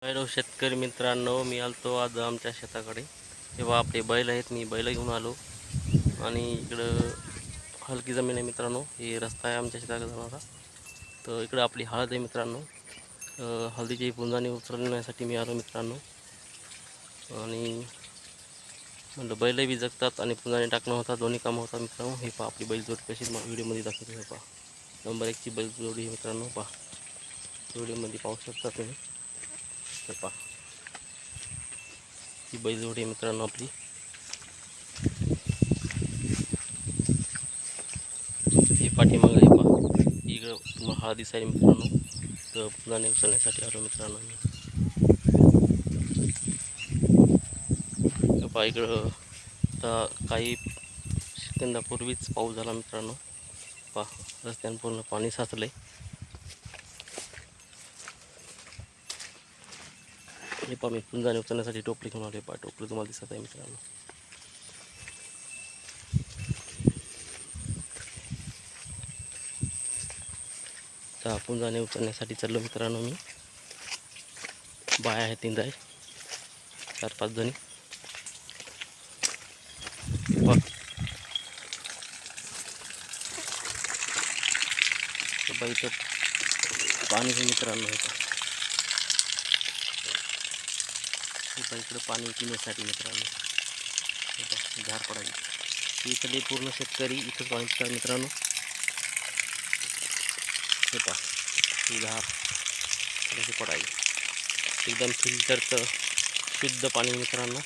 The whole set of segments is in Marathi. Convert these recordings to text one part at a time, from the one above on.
हॅलो शेतकरी मित्रांनो, मी आलतो आज आमच्या शेताकडे. तेव्हा आपले बैल आहेत, मी बैल घेऊन आलो. आणि इकडं हलकी जमीन आहे मित्रांनो. हे रस्ता आहे आमच्या शेताकडे जाणारा. तर इकडं आपली हळद आहे मित्रांनो. हळदीची पुंजाणी उचलण्यासाठी मी आलो मित्रांनो. आणि म्हणलं बैल बी जगतात आणि पुंजाणी टाकणं होता, दोन्ही कामं होतात मित्रांनो. हे पहा आपली बैलजोडी कशी व्हिडिओमध्ये दाखवतो. हे पहा नंबर 1ची बैलजोडी आहे मित्रांनो. पहा व्हिडिओमध्ये पाहू शकता तुम्ही. हे पहा ही बैलजोडी आहे मित्रांनो आपली. हे पाठीमागं आहे पहा. इकडं तुम्हाला हळद दिसायला मित्रांनो. तर पुंजाणे उचलण्यासाठी आलो मित्रांनो मी. पहा इकडं आता काही सेकंदापूर्वीच पाऊस झाला मित्रांनो. पहा रस्त्यानं पूर्ण पाणी साचलंय. हे पहा मी पुंजाणे उचलण्यासाठी टोपली घेऊन आलो. पहा टोपली तुम्हाला दिसत आहे मित्रांनो. तर पुंजाणे उचलण्यासाठी चाललो मित्रांनो मी. बाया आहेत 3 आहे 4-5 जणी. बाई तर पाणी हे मित्रांनो. हे इकडं पाणी पिण्यासाठी मित्रांनो. झार पडायची इथले पूर्ण शेतकरी इथंच पाणी पितात मित्रांनो. हे पहा ही धार कशी पडायची एकदम फिल्टरचं शुद्ध पाणी मित्रांनो.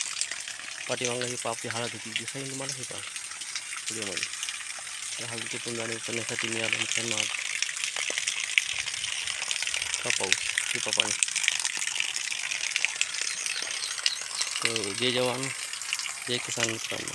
पाठीमागं ही आपली हळद होती दिसायला तुम्हाला. हे पहा व्हिडिओमध्ये त्या हळदीचे पुंजाणे उचलण्यासाठी मी आलो मित्रांनो आज. का पाऊस हे पहा पाणी. तर जय जवान जय किसान मित्रांनो.